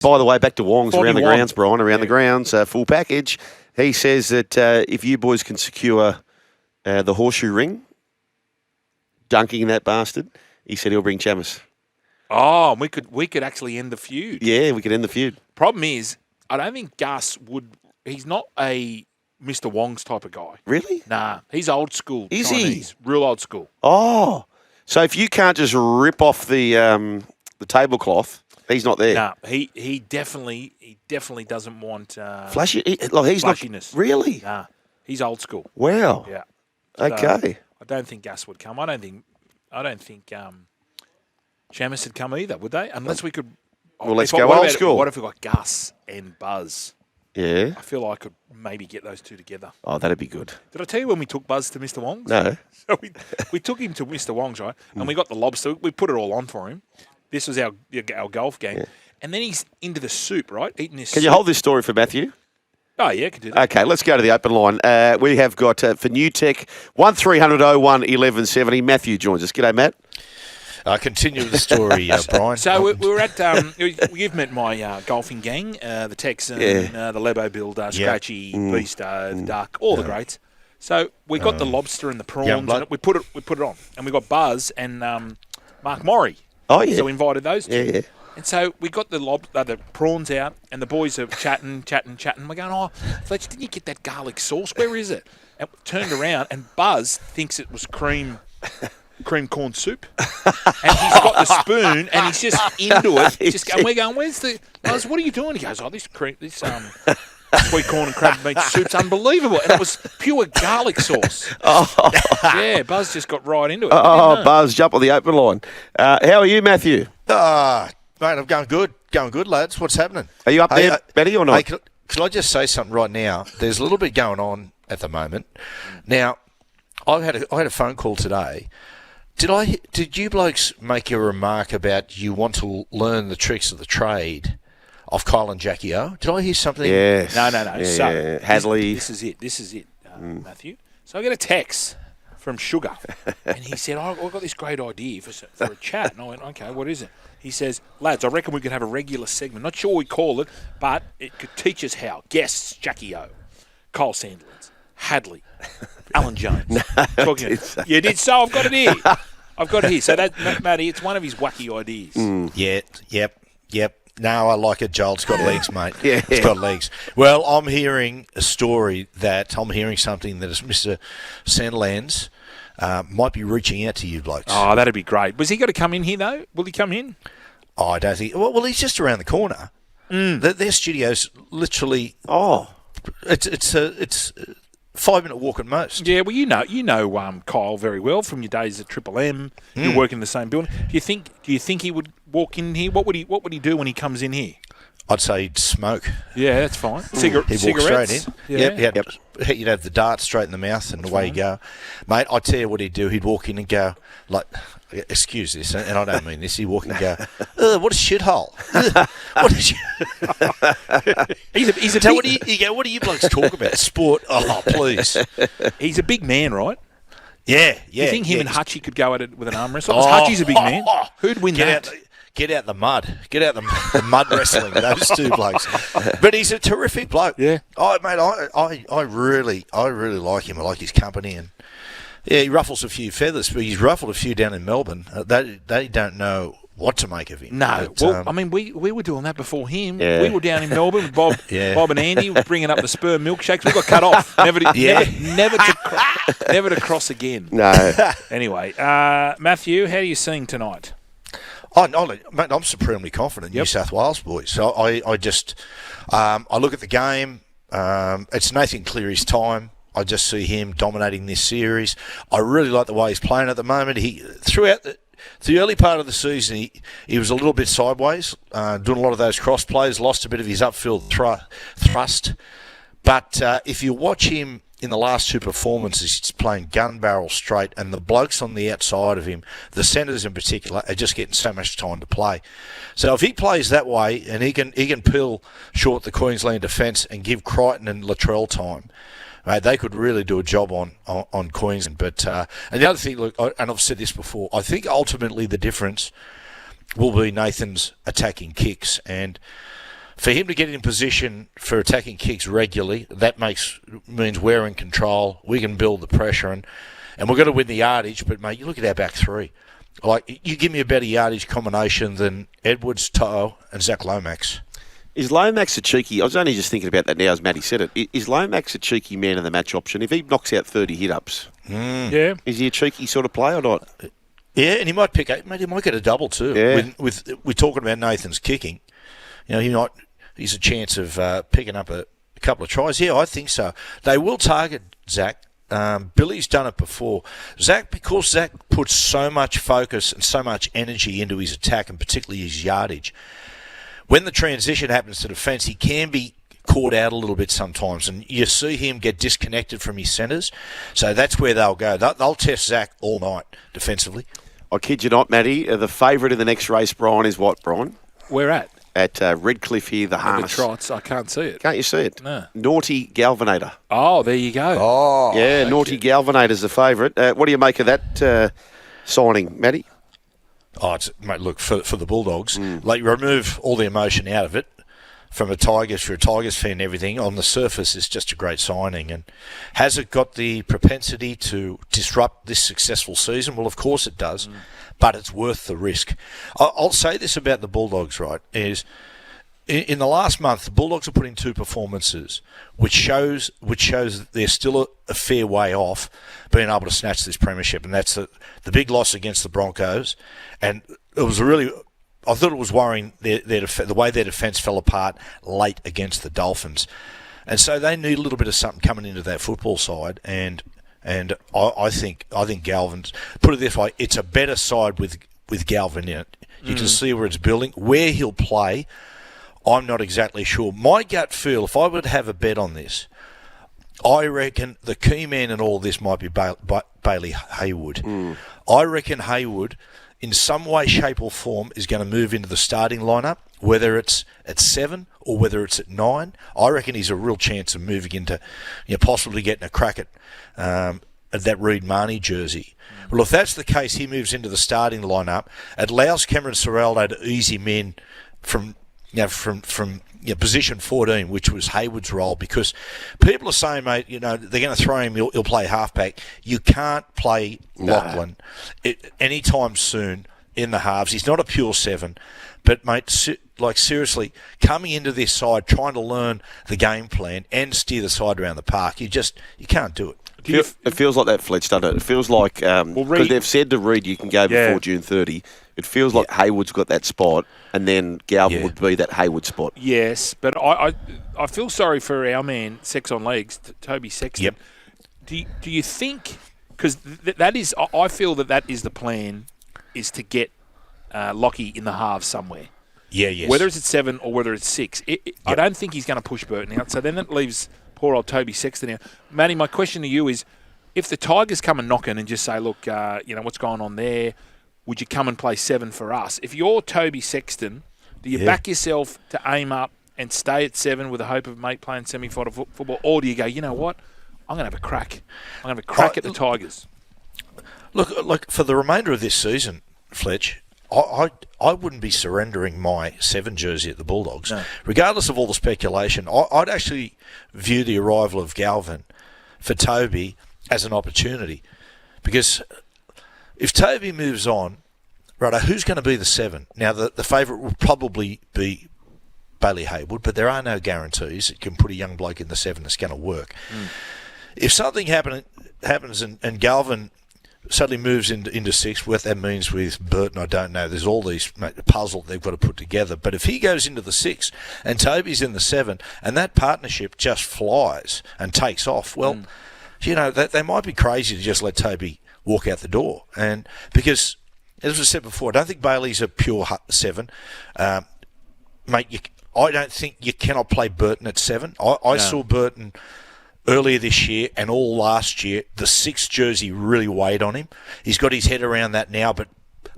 By the way, back to Wongs, 41. around the grounds, Brian, around the grounds, full package. He says that if you boys can secure the horseshoe ring, dunking that bastard, he said he'll bring Chammas. Oh, we could actually end the feud. Yeah, we could end the feud. Problem is, I don't think Gus would. He's not a Mr Wongs type of guy. Really? Nah, he's old school. Is Chinese, he? Real old school. Oh, so if you can't just rip off the tablecloth, he's not there. Nah, he definitely doesn't want Flashy. He's flashiness. not really. Nah, he's old school. Wow. Yeah. Okay. I don't think Gus would come. I don't think Chammas would come either, would they? Unless we could. Well, let's go old school. What if we got Gus and Buzz? Yeah. I feel like I could maybe get those two together. Oh, that'd be good. Did I tell you when we took Buzz to Mr Wongs? No. So we took him to Mr Wongs, right? And we got the lobster. We put it all on for him. This was our golf game. Yeah. And then he's into the soup, right? Eating this Can soup. you hold this story for Matthew? Oh, yeah, I can do that. Okay, let's go to the open line. We have got, for New Tech, 1300 01 1170. Matthew joins us. G'day, Matt. Continue the story, Brian. So we were at, you've met my golfing gang, the Texan, the Lebo Builder, Scratchy, Beast, the Duck, all the greats. So we got the lobster and the prawns, and we put it on. And we got Buzz and Mark Morrie. Oh, yeah. So we invited those two. Yeah. And so we got the prawns out, and the boys are chatting. We're going, oh, Fletch, didn't you get that garlic sauce? Where is it? And we turned around, and Buzz thinks it was cream corn soup. And he's got the spoon, and he's just into it. And we're going, where's the Buzz? What are you doing? He goes, oh, this sweet corn and crab meat soup's unbelievable. And it was pure garlic sauce. Oh. Yeah, Buzz just got right into it. Oh, Buzz, jump on the open line. How are you, Matthew? Mate, I'm going good. Going good, lads. What's happening? Are you up there, Matty, or not? Hey, can I just say something right now? There's a little bit going on at the moment. Now, I had a phone call today. Did you blokes make a remark about you want to learn the tricks of the trade of Kyle and Jackie O? Did I hear something? Yes. No. Yeah, So Hadley. This is it, Matthew. So I get a text from Sugar, and he said, I've got this great idea for a chat. And I went, okay, what is it? He says, lads, I reckon we could have a regular segment. Not sure we call it, but it could teach us how. Guests, Jackie O, Kyle Sandlands, Hadley, Alan Jones. You did so. I've got it here. So that, Matty, it's one of his wacky ideas. Yeah, yep. No, I like it, Joel. It's got legs, mate. Yeah. It's got legs. Well, I'm hearing something that is Mr Sandlands might be reaching out to you blokes. Oh, that'd be great. Was he going to come in here, though? Will he come in? Oh, I don't think... Well, he's just around the corner. Their studio's literally... Oh. It's 5-minute walk at most. Yeah, well, you know Kyle very well from your days at Triple M. You work in the same building. Do you think he would walk in here? What would he do when he comes in here? I'd say he'd smoke. Yeah, that's fine. He'd walk Cigarettes? straight in. Yeah. Yep. You'd have the dart straight in the mouth and away you go. Mate, I tell you what he'd do. He'd walk in and go, like, excuse this, and I don't mean this. He'd walk in and go, what a shithole. What a He's a what do you blokes talk about? Sport? Oh, please. He's a big man, right? Yeah. Do you think him and Hutchie could go at it with an arm wrestle? Hutchie's a big man. Who'd win that? Get out the mud. Get out the mud wrestling, those two blokes. But he's a terrific bloke. Yeah. I really like him. I like his company. And yeah, he ruffles a few feathers, but he's ruffled a few down in Melbourne. They don't know what to make of him. No. But, I mean, we were doing that before him. Yeah. We were down in Melbourne with Bob and Andy bringing up the sperm milkshakes. We got cut off. Never to cross again. No. Anyway, Matthew, how are you seeing tonight? Mate, I'm supremely confident, New South Wales boys. So I just I look at the game. It's Nathan Cleary's time. I just see him dominating this series. I really like the way he's playing at the moment. Throughout the early part of the season, he was a little bit sideways, doing a lot of those cross plays, lost a bit of his upfield thrust. But if you watch him in the last two performances, he's playing gun barrel straight, and the blokes on the outside of him, the centres in particular, are just getting so much time to play. So if he plays that way, and he can peel short the Queensland defence and give Crichton and Latrell time, they could really do a job on Queensland. But and the other thing, look, and I've said this before, I think ultimately the difference will be Nathan's attacking kicks. And for him to get in position for attacking kicks regularly, that means we're in control. We can build the pressure, and we're going to win the yardage. But, mate, you look at our back three. Like, you give me a better yardage combination than Edwards, To'o, and Zach Lomax. Is Lomax a cheeky... I was only just thinking about that now as Matty said it. Is Lomax a cheeky man of the match option? If he knocks out 30 hit-ups, yeah, is he a cheeky sort of player or not? Yeah, and he might he might get a double too. Yeah. We're talking about Nathan's kicking. He's a chance of picking up a couple of tries. Yeah, I think so. They will target Zach. Billy's done it before. Because Zach puts so much focus and so much energy into his attack, and particularly his yardage, when the transition happens to defence, he can be caught out a little bit sometimes, and you see him get disconnected from his centres. So that's where they'll go. They'll test Zach all night defensively. I kid you not, Matty. The favourite in the next race, Brian, is what, Brian? Where at? At Redcliffe here, the harness. The trots. I can't see it. Can't you see it? No. Naughty Galvinator. Oh, there you go. Oh, yeah, Naughty Galvinator's the favourite. What do you make of that signing, Matty? Oh, mate, look, for the Bulldogs, like, you remove all the emotion out of it. From a Tigers, for a Tigers fan and everything, on the surface, it's just a great signing. And has it got the propensity to disrupt this successful season? Well, of course it does, but it's worth the risk. I'll say this about the Bulldogs, right, is in the last month, the Bulldogs have put in 2 performances, which shows that they're still a fair way off being able to snatch this premiership, and that's the big loss against the Broncos. And it was I thought it was worrying the way their defence fell apart late against the Dolphins. And so they need a little bit of something coming into that football side. And I think Galvin's, put it this way, it's a better side with Galvin in it. You can see where it's building. Where he'll play, I'm not exactly sure. My gut feel, if I would have a bet on this, I reckon the key man in all this might be Bailey Haywood. I reckon Haywood, in some way, shape or form, is going to move into the starting lineup, whether it's at 7 or whether it's at 9. I reckon he's a real chance of moving into, possibly getting a crack at that Reid Marnie jersey. Well, if that's the case, he moves into the starting lineup. It allows Cameron Ciraldo to ease him in from position 14, which was Haywood's role, because people are saying, mate, they're going to throw him, he'll play halfback. You can't play Lachlan anytime soon in the halves. He's not a pure 7, but, mate, seriously, coming into this side, trying to learn the game plan and steer the side around the park, you can't do it. It feels like that, Fletch, doesn't it? It feels like, because they've said to Reid you can go before June 30, it feels like Haywood's got that spot, and then Galvin would be that Haywood spot. Yes, but I feel sorry for our man, Sex on Legs, Toby Sexton. Yep. Do you think, because that is, I feel that is the plan, is to get Lockie in the halves somewhere. Yeah, yes. Whether it's at 7 or whether it's 6. I don't think he's going to push Burton out, so then that leaves poor old Toby Sexton out. Matty, my question to you is, if the Tigers come and knock in and just say, look, what's going on there, would you come and play 7 for us? If you're Toby Sexton, do you back yourself to aim up and stay at 7 with the hope of mate playing semi-final football, or do you go, you know what, I'm going to have a crack. I'm going to have a crack at the Tigers. Look, for the remainder of this season, Fletch, I wouldn't be surrendering my 7 jersey at the Bulldogs. No. Regardless of all the speculation, I'd actually view the arrival of Galvin for Toby as an opportunity. Because if Toby moves on, right, who's going to be the 7? Now, the favourite will probably be Bailey Haywood, but there are no guarantees. It can put a young bloke in the 7 that's going to work. If something happens and Galvin suddenly moves into 6, what that means with Burton, I don't know. There's all these puzzle they've got to put together. But if he goes into the 6 and Toby's in the 7 and that partnership just flies and takes off, well, they might be crazy to just let Toby walk out the door. And because, as I said before, I don't think Bailey's a pure 7. Mate, I don't think you cannot play Burton at 7. I saw Burton earlier this year and all last year, the 6 jersey really weighed on him. He's got his head around that now, but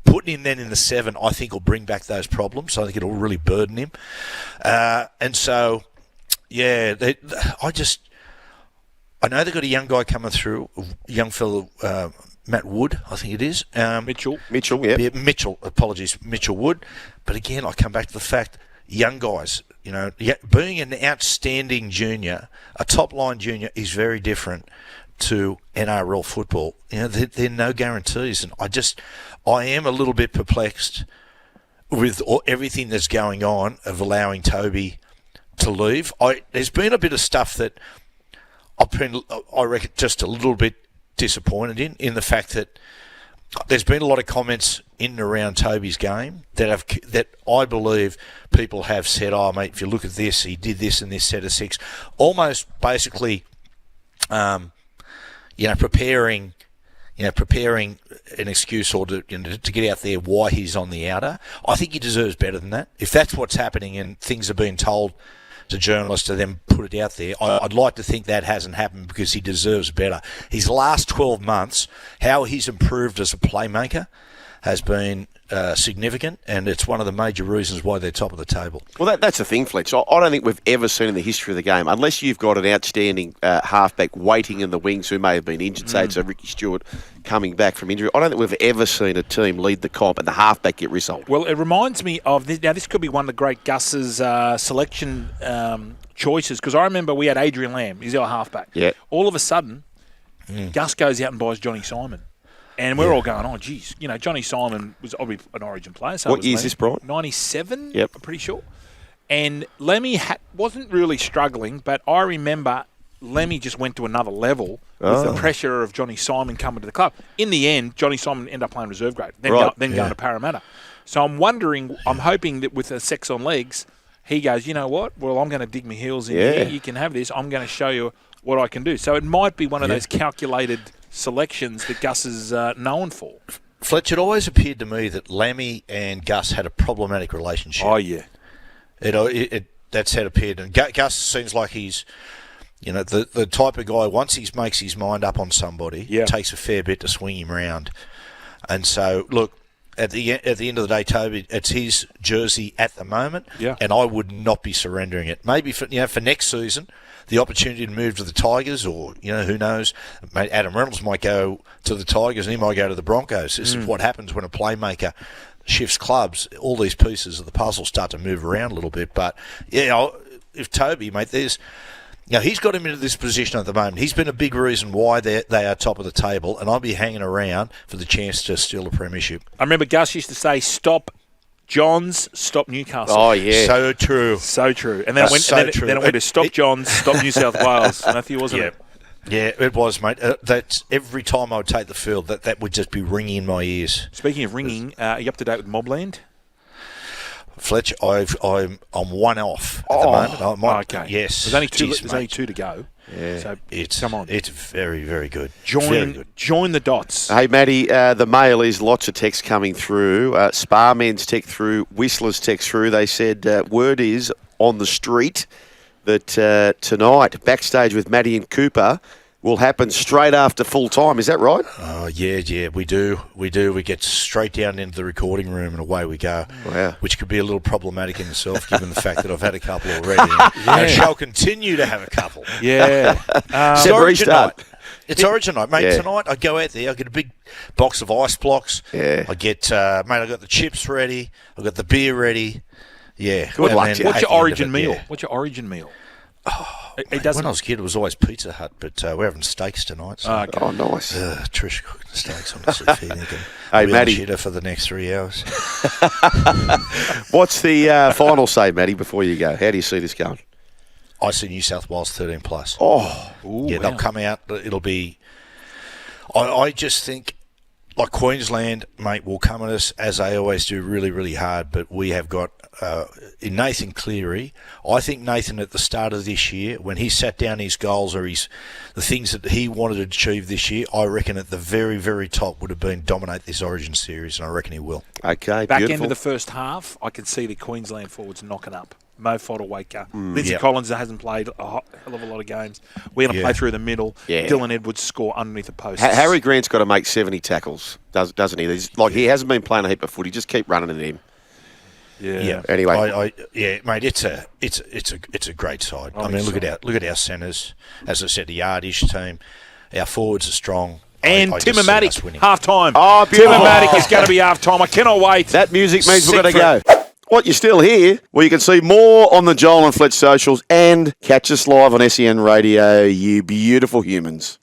putting him then in the 7, I think will bring back those problems. I think it'll really burden him. And so, I know they've got a young guy coming through, a young fellow, Matt Wood, I think it is. Mitchell, yeah. Mitchell Wood. But again, I come back to the fact, young guys. Being an outstanding junior, a top-line junior, is very different to NRL football. There are no guarantees, and I am a little bit perplexed with everything that's going on of allowing Toby to leave. There's been a bit of stuff that I've been, I reckon, just a little bit disappointed in the fact that there's been a lot of comments in and around Toby's game that I believe people have said, oh, mate, if you look at this, he did this in this set of 6. Almost basically, preparing an excuse or to get out there why he's on the outer. I think he deserves better than that. If that's what's happening and things are being told to journalists to then put it out there, I'd like to think that hasn't happened because he deserves better. His last 12 months, how he's improved as a playmaker has been significant, and it's one of the major reasons why they're top of the table. Well, that's the thing, Fletch. I don't think we've ever seen in the history of the game, unless you've got an outstanding halfback waiting in the wings who may have been injured, say it's a Ricky Stewart coming back from injury. I don't think we've ever seen a team lead the comp and the halfback get result. Well, it reminds me of this. Now, this could be one of the great Gus's selection choices, because I remember we had Adrian Lamb. He's our halfback. Yeah. All of a sudden, Gus goes out and buys Johnny Simon. And we're all going, oh, geez. Johnny Simon was obviously an Origin player. So what year is this, Brian? 97, yep. I'm pretty sure. And Lemmy wasn't really struggling, but I remember Lemmy just went to another level with the pressure of Johnny Simon coming to the club. In the end, Johnny Simon ended up playing reserve grade, then going to Parramatta. So I'm hoping that with the sex on legs, he goes, you know what? Well, I'm going to dig my heels in here. You can have this. I'm going to show you what I can do. So it might be one of those calculated selections that Gus is known for. Fletch, it always appeared to me that Lammy and Gus had a problematic relationship. Oh, yeah. That's how it appeared. And Gus seems like he's, the type of guy, once he makes his mind up on somebody, it takes a fair bit to swing him round. And so, look, at the end of the day, Toby, it's his jersey at the moment, and I would not be surrendering it. Maybe for next season, the opportunity to move to the Tigers, or who knows, Adam Reynolds might go to the Tigers and he might go to the Broncos. This is what happens when a playmaker shifts clubs. All these pieces of the puzzle start to move around a little bit. But if Toby, mate, he's got him into this position at the moment. He's been a big reason why they are top of the table, and I'll be hanging around for the chance to steal a premiership. I remember Gus used to say, "Stop Johns, stop Newcastle." Oh, yeah. So true. So true. And then it went to stop Johns, stop New South Wales, Matthew, wasn't it? Yeah, it was, mate. That's every time I would take the field, that would just be ringing in my ears. Speaking of ringing, are you up to date with Mobland? Fletch, I'm one off at the moment. Okay. Yes. There's only two to go. Yeah. So come on. It's very, very good. Join the dots. Hey, Matty, the mail is lots of text coming through. Sparman's text through, Whistler's text through. They said word is on the street that tonight, backstage with Matty and Cooper, will happen straight after full time. Is that right? Oh, yeah, we do. We get straight down into the recording room and away we go. Wow. Which could be a little problematic in itself, given the fact that I've had a couple already. I shall continue to have a couple. Yeah. It's Origin night. It's Origin night, mate. Yeah. Tonight I go out there, I get a big box of ice blocks. Yeah. I get, I got the chips ready. I got the beer ready. Yeah. Good luck. What's your Origin meal? What's your Origin meal? When I was a kid, it was always Pizza Hut, but we're having steaks tonight. So. Okay. Oh, nice. Trish cooking the steaks, honestly, feeding them. Hey, Matty. Shitter for the next 3 hours. What's the final say, Matty, before you go? How do you see this going? I see New South Wales 13 plus. Oh. Ooh, yeah, they'll come out. It'll be... I just think, like Queensland, mate, will come at us, as they always do, really, really hard, but we have got... in Nathan Cleary, I think Nathan at the start of this year, when he sat down his goals or the things that he wanted to achieve this year, I reckon at the very, very top would have been dominate this Origin series, and I reckon he will. Okay, back beautiful. end of the first half, I can see the Queensland forwards knocking up. Mo Fodawaker. Lindsay Collins hasn't played a hell of a lot of games. We're going to play through the middle. Yeah. Dylan Edwards score underneath the post. Harry Grant's got to make 70 tackles, doesn't he? He hasn't been playing a heap of footy. Just keep running at him. Yeah. Anyway, mate, it's a great side. I mean, look at our centres. As I said, the yardage team, our forwards are strong. And Timmermatic, half time. Oh, beautiful. Timmermatic is going to be half time. I cannot wait. That music means we've got to go. What, you're still here? Well, you can see more on the Joel and Fletch socials and catch us live on SEN Radio, you beautiful humans.